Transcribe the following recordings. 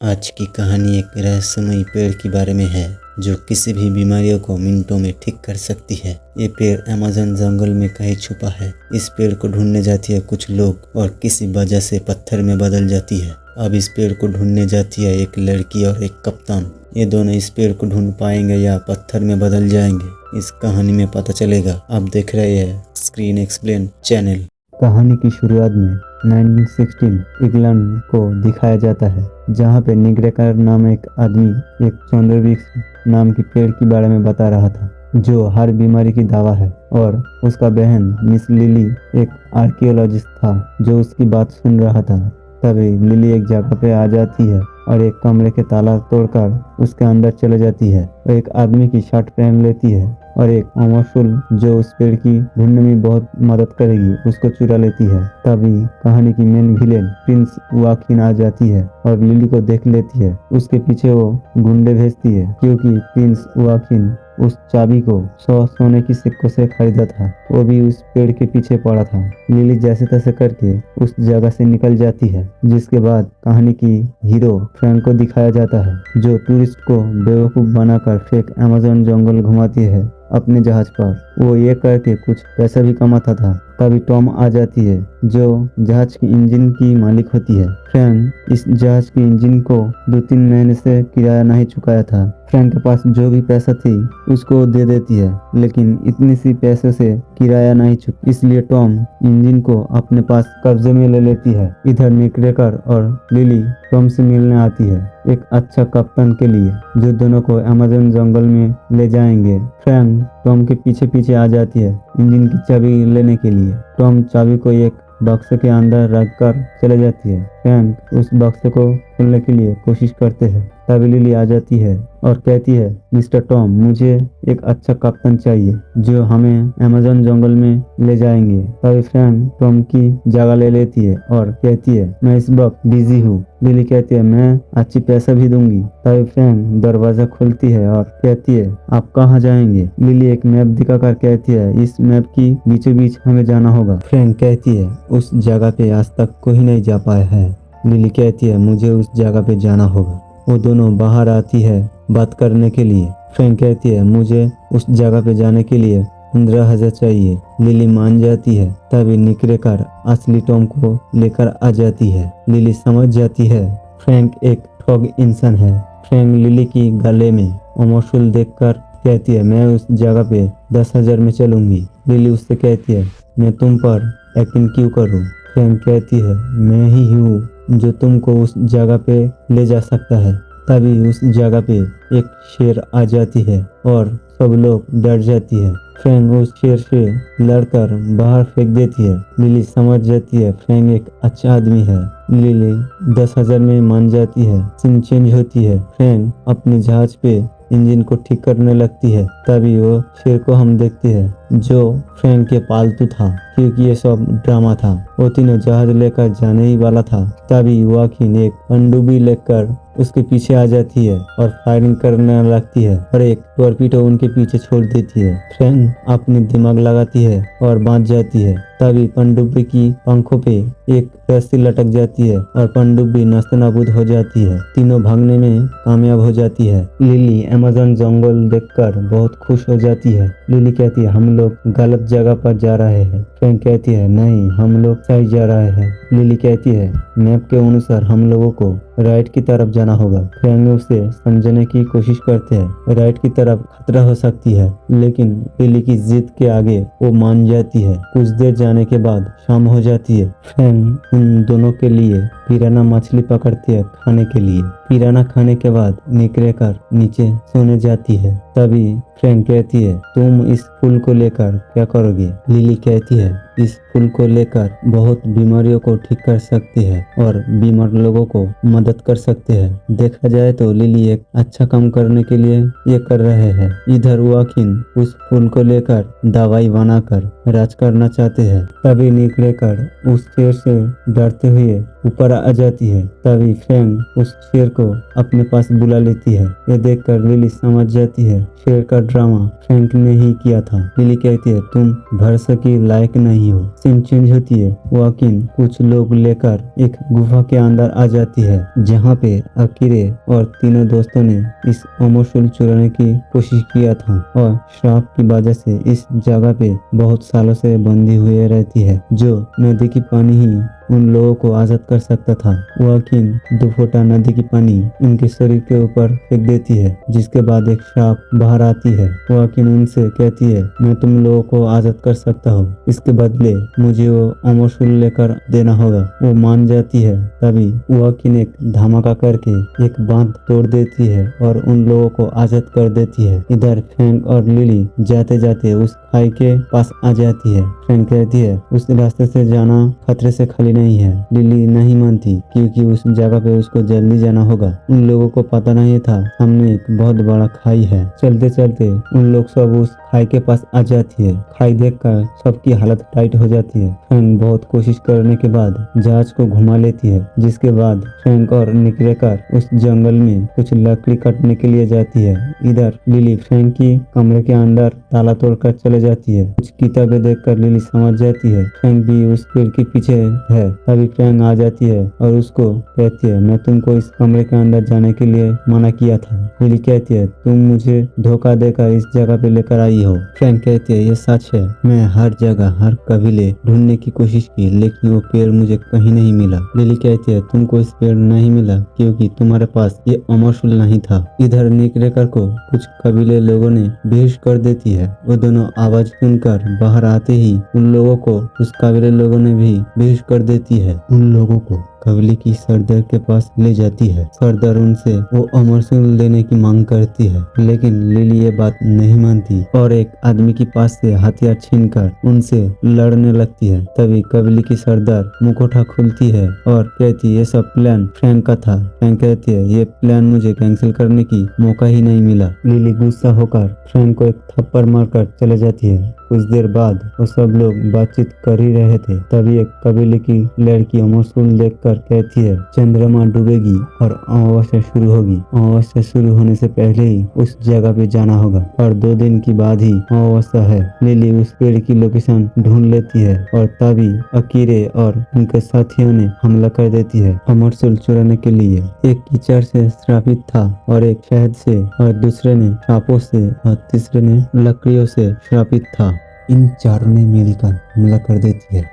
आज की कहानी एक रहस्यमयी पेड़ के बारे में है जो किसी भी बीमारियों को मिनटों में ठीक कर सकती है। ये पेड़ अमेज़न जंगल में कहीं छुपा है। इस पेड़ को ढूंढने जाती है कुछ लोग और किसी वजह से पत्थर में बदल जाती है। अब इस पेड़ को ढूंढने जाती है एक लड़की और एक कप्तान। ये दोनों इस पेड़ को ढूंढ पाएंगे या पत्थर में बदल जाएंगे, इस कहानी में पता चलेगा। आप देख रहे हैं स्क्रीन एक्सप्लेन चैनल। कहानी की शुरुआत में 1916 इंग्लैंड को दिखाया जाता है, जहां पे निग्रेकर नाम एक आदमी एक चंद्रवृक्ष नाम की पेड़ के बारे में बता रहा था जो हर बीमारी की दवा है, और उसका बहन मिस लिली एक आर्कियोलॉजिस्ट था जो उसकी बात सुन रहा था। तभी लिली एक जगह पे आ जाती है और एक कमरे के ताला तोड़कर उसके अंदर चले जाती है। वो एक आदमी की शर्ट पहन लेती है और एक अमरशूल जो उस पेड़ की ढूंढने में बहुत मदद करेगी उसको चुरा लेती है। तभी कहानी की मेन विलेन प्रिंस वाकिन आ जाती है और लिली को देख लेती है। उसके पीछे वो गुंडे भेजती है क्योंकि प्रिंस वाकिन उस चाबी को 100 सोने की सिक्कों से खरीदा था। वो भी उस पेड़ के पीछे पड़ा था। लिली जैसे तैसे करके उस जगह से निकल जाती है, जिसके बाद कहानी की हीरो फ्रैंक को दिखाया जाता है जो टूरिस्ट को बेवकूफ बनाकर फेक अमेज़न जंगल घुमाती है अपने जहाज पर। वो ये करके कुछ पैसा भी कमाता था। तभी टॉम आ जाती है जो जहाज की इंजन की मालिक होती है। फ्रैंक इस जहाज की इंजन को 2-3 महीने से किराया नहीं चुकाया था। फ्रैंक के पास जो भी पैसा थी उसको दे देती है, लेकिन इतनी सी पैसे से किराया नहीं चुका, इसलिए टॉम इंजन को अपने पास कब्जे में ले लेती है। इधर निकरेकर और लिली टॉम से मिलने आती है एक अच्छा कप्तान के लिए जो दोनों को अमेज़न जंगल में ले जाएंगे। फ्रैंक टॉम के पीछे पीछे आ जाती है इंजन की चाबी लेने के लिए। टॉम चाबी को एक बक्स के अंदर रखकर चले जाती है। फ्रैंक उस बक्स को खोलने के लिए कोशिश करते हैं। तभी लिली आ जाती है और कहती है, मिस्टर टॉम, मुझे एक अच्छा कप्तान चाहिए जो हमें अमेज़न जंगल में ले जाएंगे। तभी फ्रैंक टॉम की जगह ले लेती है और कहती है, मैं इस वक्त बिजी हूँ। लिली कहती है, मैं अच्छी पैसा भी दूंगी। तभी फ्रैंक दरवाजा खोलती है और कहती है, आप कहाँ जाएंगे? लिली एक मैप दिखाकर कहती है, इस मैप की बीचों बीच हमें जाना होगा। फ्रैंक कहती है, उस जगह पे आज तक कोई नहीं जा पाया है। लिली कहती है, मुझे उस जगह पे जाना होगा। वो दोनों बाहर आती है बात करने के लिए। फ्रैंक कहती है, मुझे उस जगह पे जाने के लिए 15,000 चाहिए। लिली मान जाती है। तभी निकरेकर असली टॉम को लेकर आ जाती है। लिली समझ जाती है फ्रैंक एक ठग इंसान है। फ्रैंक लिली की गले में अमरशूल देखकर कहती है, मैं उस जगह पे 10,000 में चलूंगी। लिली उससे कहती है, मैं तुम पर यकीन क्यों करूं? फ्रैंक कहती है, मैं ही हूँ जो तुमको उस जगह पे ले जा सकता है। तभी उस जगह पे एक शेर आ जाती है और सब लोग डर जाती है। फ्रैंक उस शेर से लड़कर बाहर फेंक देती है। लिली समझ जाती है फ्रैंक एक अच्छा आदमी है। लिली 10,000 में मान जाती है। सीन चेंज होती है। फ्रैंक अपने जहाज पे इंजन को ठीक करने लगती है। तभी वो शेर को हम देखते हैं जो फ्रैंक के पालतू था, क्योंकि ये सब ड्रामा था। वो तीनों जहाज लेकर जाने ही वाला था। तभी वाकिन एक पनडुब्बी लेकर उसके पीछे आ जाती है और फायरिंग करने लगती है और एक टॉर्पीडो उनके पीछे छोड़ देती है। फ्रैंक अपनी दिमाग लगाती है और बांध जाती है। तभी पनडुब्बी की पंखों पे एक रस्सी लटक जाती है और पनडुब्बी नस्तनाबूद हो जाती है। तीनों भागने में कामयाब हो जाती है। लिली अमेज़न जंगल देखकर बहुत खुश हो जाती है। लिली कहती है, हम लोग गलत जगह पर जा रहे हैं। फ्रैंक कहती है, नहीं, हम लोग सही जा रहे हैं। लिली कहती है, मैप के अनुसार हम लोगों को राइट की तरफ जाना होगा। फ्रैंक उसे समझने की कोशिश करते हैं राइट की तरफ खतरा हो सकती है, लेकिन लिली की जिद के आगे वो मान जाती है। कुछ देर जाने के बाद शाम हो जाती है। फ्रैंक उन दोनों के लिए पिराना मछली पकड़ती है खाने के लिए। पिराना खाने के बाद निकलेकर नीचे सोने जाती है। तभी फ्रैंक कहती है, तुम इस फूल को लेकर क्या करोगे? लिली कहती है, इस फूल को लेकर बहुत बीमारियों को ठीक कर सकती है और बीमार लोगों को मदद कर सकते हैं। देखा जाए तो लिली एक अच्छा काम करने के लिए ये कर रहे हैं। इधर वाकिन उस फूल को लेकर दवाई बनाकर राज करना चाहते हैं। तभी निकलेकर उस शेर से डरते हुए ऊपर आ जाती है। तभी फ्रैंक उस शेर को अपने पास बुला लेती है। ये देखकर लिली समझ जाती है शेर का ड्रामा फ्रैंक ने ही किया था। लिली कहती है तुम भरोसे की लायक नहीं हो। सीन चेंज होती है। वाकिन कुछ लोग लेकर एक गुफा के अंदर आ जाती है जहाँ पे अकीरे और तीनों दोस्तों ने इस अमरशूल चुराने की कोशिश किया था और श्राप की वजह से इस जगह पे बहुत सालों से बंदी हुए रहती है। जो नदी की पानी ही उन लोगों को आजाद कर सकता था। वाकिन 2 फोंटा नदी की पानी उनके शरीर के ऊपर फेंक देती है जिसके बाद एक श्राप बाहर आती है। वाकिन उनसे कहती है मैं तुम लोगों को आजाद कर सकता हूँ, इसके बदले मुझे वो अमरशूल लेकर देना होगा। वो मान जाती है। तभी वाकिन एक धमाका करके एक बांध तोड़ देती है और उन लोगों को आजाद कर देती है। इधर फ्रैंक और लिली जाते जाते उस खाई के पास आ जाती है। फ्रैंक कहती है उस रास्ते से जाना खतरे से खाली नहीं है। लिली नहीं मानती क्योंकि उस जगह पे उसको जल्दी जाना होगा। उन लोगों को पता नहीं था सामने एक बहुत बड़ा खाई है। चलते चलते उन लोग सब उस खाई के पास आ जाती है। खाई देखकर सबकी हालत टाइट हो जाती है। फ्रैंक बहुत कोशिश करने के बाद जहाज को घुमा लेती है जिसके बाद फ्रैंक और निकलेकर उस जंगल में कुछ लकड़ी काटने के लिए जाती है। इधर लिली फ्रैंक की कमरे के अंदर ताला तोड़कर चले जाती है। कुछ किताबें देखकर लिली समझ जाती है फ्रैंक भी उस पेड़ के पीछे है। तभी फ्रैंक आ जाती है और उसको कहती है मैं तुमको इस कमरे के अंदर जाने के लिए मना किया था। लिली कहती है तुम मुझे धोखा देकर इस जगह पे लेकर आई हो। फ्रैंक कहती है ये सच है, मैं हर जगह हर कबीले ढूंढने की कोशिश की लेकिन वो पेड़ मुझे कहीं नहीं मिला। लिली कहती है तुमको इस पेड़ नहीं मिला क्योंकि तुम्हारे पास ये अमरशूल नहीं था। इधर निकलेकर को कुछ कबीले लोगों ने बेहोश कर देती है। वो दोनों आवाज सुनकर बाहर आते ही उन लोगों को उस कबीले लोगों ने भी बेहोश कर देती है। उन लोगों को कबीले की सरदार के पास ले जाती है। सरदार उनसे वो अमरशूल देने की मांग करती है लेकिन लिली ये बात नहीं मानती और एक आदमी के पास से हथियार छीनकर उनसे लड़ने लगती है। तभी कबीले की सरदार मुखौटा खोलती है और कहती है ये सब प्लान फ्रैंक का था। फ्रैंक कहती है ये प्लान मुझे कैंसिल करने की मौका ही नहीं मिला। लिली गुस्सा होकर फ्रैंक को एक थप्पड़ मारकर चले जाती है। कुछ देर बाद वो सब लोग बातचीत कर ही रहे थे। तभी एक कबीले की लड़की अमरशूल देखकर कहती है चंद्रमा डूबेगी और अमावस्या शुरू होगी। अमावस्या शुरू होने से पहले ही उस जगह पे जाना होगा और 2 दिन की बाद ही अमावस्या है। लिली उस पेड़ की लोकेशन ढूंढ लेती है और तभी अकीरे और उनके साथियों ने हमला कर देती है अमरशूल चुराने के लिए। एक कीचड़ से श्रापित था और एक शहद से और दूसरे ने सांपों से और तीसरे ने लकड़ियों से श्रापित था। इन चारों ने मिलकर हमला कर देती है।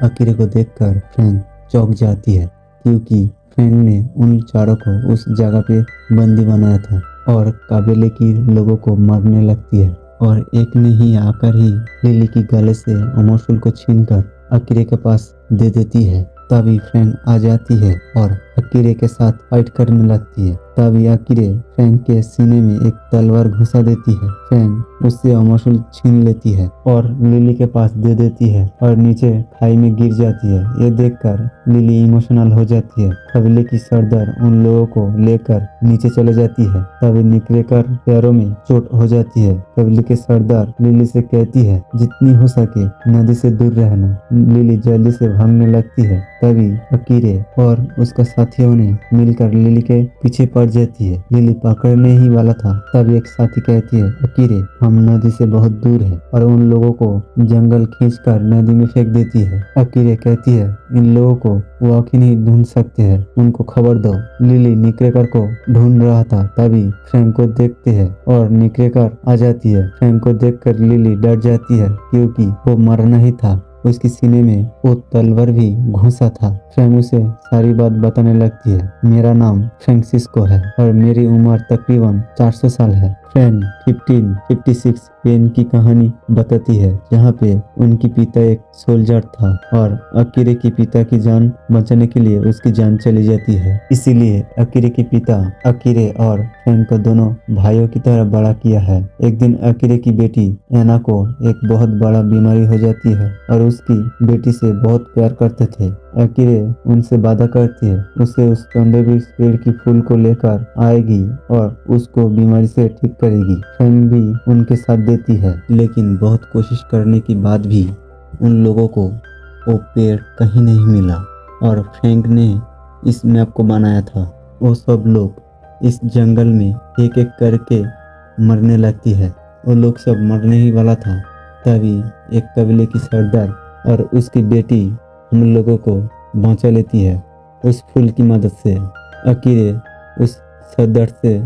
अकीरे को देखकर फ्रैंक चौंक जाती है क्योंकि फ्रैंक ने उन चारों को उस जगह पे बंदी बनाया था और कबीले की लोगों को मारने लगती है और एक ने ही आकर ही लिली की गले से अमरशूल को छीनकर अकीरे के पास दे देती है। तभी फ्रैंक आ जाती है और अकीरे के साथ फाइट करने लगती है। तभी अकीरे फ्रैंक के सीने में एक तलवार घुसा देती है। फ्रैंक उससे अमरशूल छीन लेती है और लिली के पास दे देती है और नीचे खाई में गिर जाती है। ये देखकर लिली इमोशनल हो जाती है। कबीले की सरदार उन लोगों को लेकर नीचे चले जाती है। तभी निकलेकर पैरों में चोट हो जाती है। कबीले के सरदार लिली से कहती है जितनी हो सके नदी से दूर रहना। लिली जल्दी से भागने लगती है। तभी अकीरे और उसका साथियों ने मिलकर लिली के पीछे पड़ जाती है। लिली पकड़ने ही वाला था तभी एक साथी कहती है अकीरे हम नदी से बहुत दूर है और उन लोगों को जंगल खींचकर नदी में फेंक देती है। अकीरे कहती है इन लोगों को वाकिन ही ढूंढ सकते हैं, उनको खबर दो। लिली निकलेकर को ढूंढ रहा था तभी फ्रैंक को देखते हैं और निकलेकर आ जाती है। फ्रैंक को देखकर लिली डर जाती है क्योंकि वो मरना ही था। उसके सीने में वो तलवार भी घुसा था। फ्रैंक उसे सारी बात बताने लगती है। मेरा नाम फ्रैंसिस्को है और मेरी उम्र तकरीबन 400 साल है। फ्रैंक 1556 पेन की कहानी बताती है जहाँ पे उनकी पिता एक सोल्जर था और अकीरे के पिता की जान बचाने के लिए उसकी जान चली जाती है। इसीलिए अकीरे के पिता अकीरे और फ्रैंक को दोनों भाइयों की तरह बड़ा किया है। एक दिन अकीरे की बेटी एना को एक बहुत बड़ा बीमारी हो जाती है और उसकी बेटी से बहुत प्यार करते थे। अकीरे उनसे वादा करती है उसे उस चंद्रवृक्ष पेड़ की फूल को लेकर आएगी और उसको बीमारी से ठीक करेगी। फ्रैंक भी उनके साथ देती है लेकिन बहुत कोशिश करने के बाद भी उन लोगों को वो पेड़ कहीं नहीं मिला और फ्रैंक ने इस मैप को बनाया था। वो सब लोग इस जंगल में एक एक करके मरने लगती है। वो लोग सब मरने ही वाला था, तभी एक कबीले की सरदार और उसकी बेटी हम लोगों को बचा लेती है उस फूल की मदद से। अकीरे उस सरदार से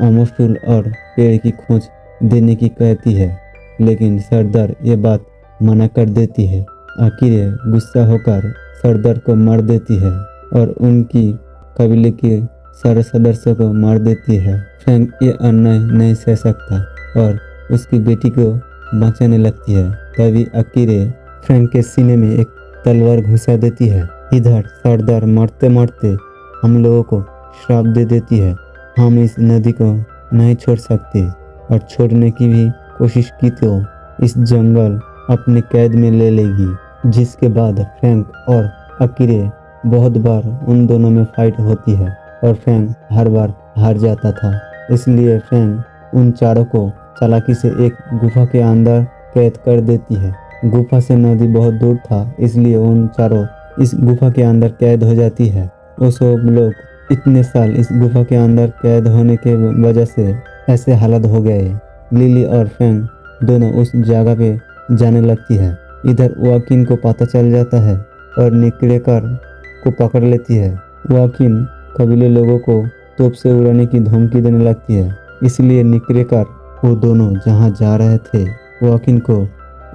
अमर फूल और पेड़ की खोज देने की कहती है, लेकिन सरदार ये बात मना कर देती है। अकीरे गुस्सा होकर सरदार को मार देती है और उनकी कबीले के सारे सदस्यों को मार देती है। फ्रैंक ये अन्याय नहीं सह सकता और उसकी बेटी को बचाने लगती है। तभी अकीरे फ्रैंक के सीने में एक तलवार घुसा देती है। इधर सरदार मरते मरते हम लोगों को श्राप दे देती है, हम इस नदी को नहीं छोड़ सकते, और छोड़ने की भी कोशिश की तो इस जंगल अपने कैद में ले लेगी। जिसके बाद फ्रैंक और अकीरे बहुत बार उन दोनों में फाइट होती है और फ्रैंक हर बार हार जाता था। इसलिए फ्रैंक उन चारों को चालाकी से एक गुफा के अंदर कैद कर देती है। गुफा से नदी बहुत दूर था, इसलिए उन चारों इस गुफा के अंदर कैद हो जाती है। वो सब लोग इतने साल इस गुफा के अंदर कैद होने के वजह से ऐसे हालत हो गए। लिली और फ्रैंक दोनों उस जगह पे जाने लगती है। इधर वाकिन को पता चल जाता है और निक्रेकर को पकड़ लेती है। वाकिन कबीले लोगों को तोप से उड़ाने की धमकी देने लगती है, इसलिए निक्रेकर वो दोनों जहाँ जा रहे थे वाकिन को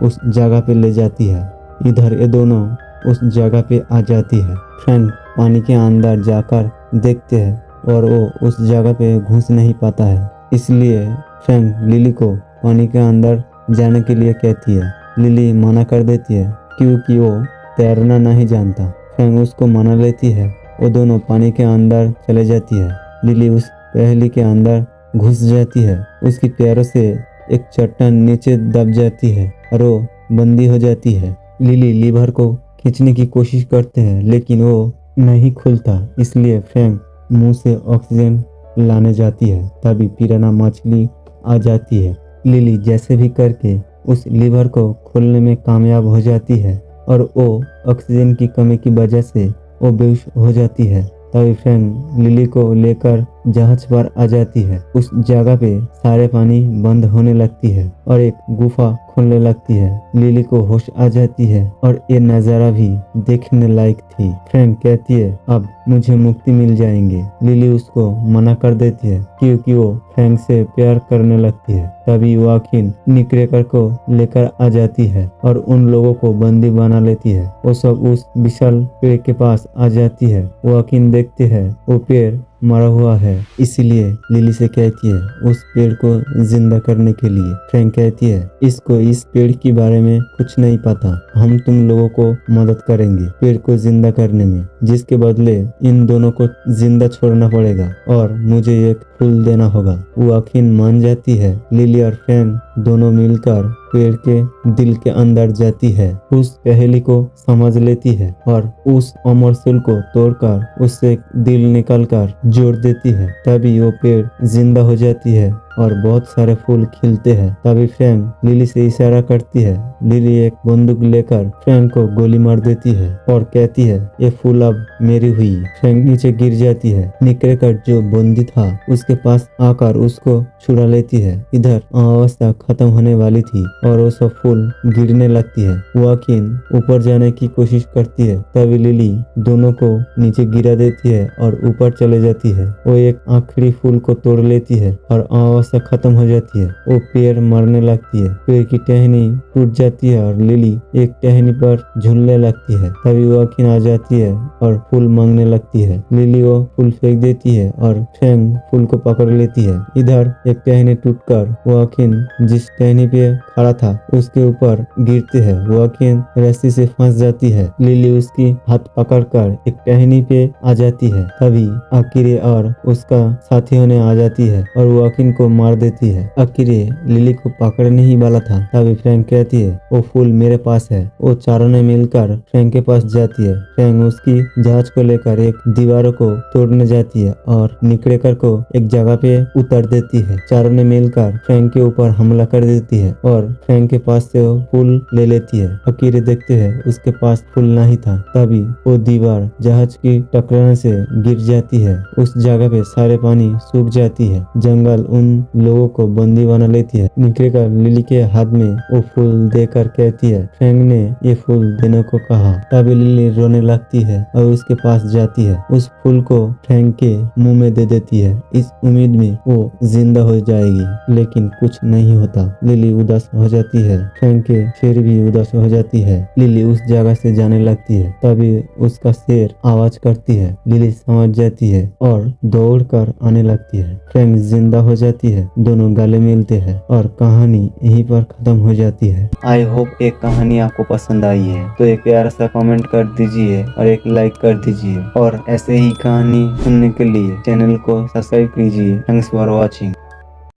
उस जगह पे ले जाती है। इधर ये दोनों उस जगह पे आ जाती है। फ्रैंक पानी के अंदर जाकर देखते हैं और वो उस जगह पे घुस नहीं पाता है, इसलिए फ्रैंक लिली को पानी के अंदर जाने के लिए कहती है। लिली मना कर देती है क्योंकि वो तैरना नहीं जानता। फ्रैंक उसको मना लेती है। वो दोनों पानी के अंदर चले जाती है। लिली उस पहेली के अंदर घुस जाती है। उसकी पैरों से एक चट्टान नीचे दब जाती है और वो बंदी हो जाती है। लिली लीवर को खींचने की कोशिश करते हैं, लेकिन वो नहीं खुलता, इसलिए फ्रैंक मुंह से ऑक्सीजन लाने जाती है। तभी पिराना मछली आ जाती है। लिली जैसे भी करके उस लीवर को खोलने में कामयाब हो जाती है और वो ऑक्सीजन की कमी की वजह से वो बेहोश हो जाती है। तभी फ्रैंक लिली को लेकर जहाज पर आ जाती है। उस जगह पे सारे पानी बंद होने लगती है और एक गुफा खुलने लगती है। लिली को होश आ जाती है और ये नज़ारा भी देखने लायक थी। फ्रैंक कहती है अब मुझे मुक्ति मिल जाएंगे। लिली उसको मना कर देती है क्योंकि वो फ्रैंक से प्यार करने लगती है। तभी वाकिन निक्रेकर को लेकर आ जाती है और उन लोगों को बंदी बना लेती है। वो सब उस विशाल पेड़ के पास आ जाती है। वाकिन देखते हैं वो पेड़ मरा हुआ है, इसीलिए लिली से कहती है उस पेड़ को जिंदा करने के लिए। फ्रैंक कहती है इसको इस पेड़ के बारे में कुछ नहीं पता, हम तुम लोगों को मदद करेंगे पेड़ को जिंदा करने में, जिसके बदले इन दोनों को जिंदा छोड़ना पड़ेगा और मुझे एक फूल देना होगा। वो वाकिन मान जाती है। लिली और फ्रैंक दोनों मिलकर पेड़ के दिल के अंदर जाती है, उस पहेली को समझ लेती है और उस अमर फूल को तोड़कर उससे दिल निकालकर जोड़ देती है। तभी वो पेड़ जिंदा हो जाती है और बहुत सारे फूल खिलते हैं। तभी फ्रैंक लिली से इशारा करती है। लिली एक बंदूक लेकर फ्रैंक को गोली मार देती है और कहती है ये फूल अब मेरी हुई। फ्रैंक नीचे गिर जाती है। निक्रेकर जो बंदी था उसके पास आकर उसको छुड़ा लेती है। इधर अवस्था खत्म होने वाली थी और वो सब फूल गिरने लगती है। वाकिन ऊपर जाने की कोशिश करती है, तभी लिली दोनों को नीचे गिरा देती है और ऊपर चले जाती है। वो एक आखिरी फूल को तोड़ लेती है और अवस्था खत्म हो जाती है। वो पेड़ मरने लगती है। पेड़ की टहनी टूट जाती है और लिली एक टहनी पर झूलने लगती है। तभी वाकिन आ जाती है और फूल मांगने लगती है। लिली वो फूल फेंक देती है और फ्रैंक फूल को पकड़ लेती है। इधर एक टहनी टूटकर वाकिन जिस टहनी पे खड़ा था उसके ऊपर गिरती है। वाकिन रस्सी से फंस जाती है। लिली उसकी हाथ पकड़कर एक टहनी पे आ जाती है। तभी अकीरे और उसका साथी होने आ जाती है और वाकिन को मार देती है। अकीरे लिली को पकड़ने ही वाला था, तभी फ्रैंक कहती है वो फूल मेरे पास है। वो चारों ने मिलकर फ्रैंक के पास जाती है। फ्रैंक उसकी जहाज को लेकर एक दीवारों को तोड़ने जाती है और निकरेकर को एक जगह पे उतार देती है। चारों ने मिलकर फ्रैंक के ऊपर हमला कर देती है और फ्रैंक के पास से वो फूल ले लेती है। अकीरे देखते हैं उसके पास फूल नहीं था, तभी वो दीवार जहाज की टकराने से गिर जाती है। उस जगह पे सारे पानी सूख जाती है। जंगल उन लोगों को बंदी बना लेती है। निकरेकर लिली के हाथ में वो फूल देकर कहती है फ्रैंक ने ये फूल देने को कहा। तभी लिली रोने लगती है और उसके पास जाती है। उस फूल को फ्रैंक के मुंह में दे देती है, इस उम्मीद में वो जिंदा हो जाएगी, लेकिन कुछ नहीं होता। लिली उदास हो जाती है। फ्रैंक के फिर भी उदास हो जाती है। लिली उस जगह से जाने लगती है, तभी उसका शेर आवाज करती है। लिली समझ जाती है और दौड़कर आने लगती है। फ्रैंक जिंदा हो जाती है, दोनों गले मिलते हैं और कहानी यहीं पर खत्म हो जाती है। आई होप एक कहानी आपको पसंद आई है, तो एक प्यारा सा कमेंट कर दीजिए और एक लाइक कर दीजिए और ऐसे ही कहानी सुनने के लिए चैनल को सब्सक्राइब कीजिए। Thanks for watching.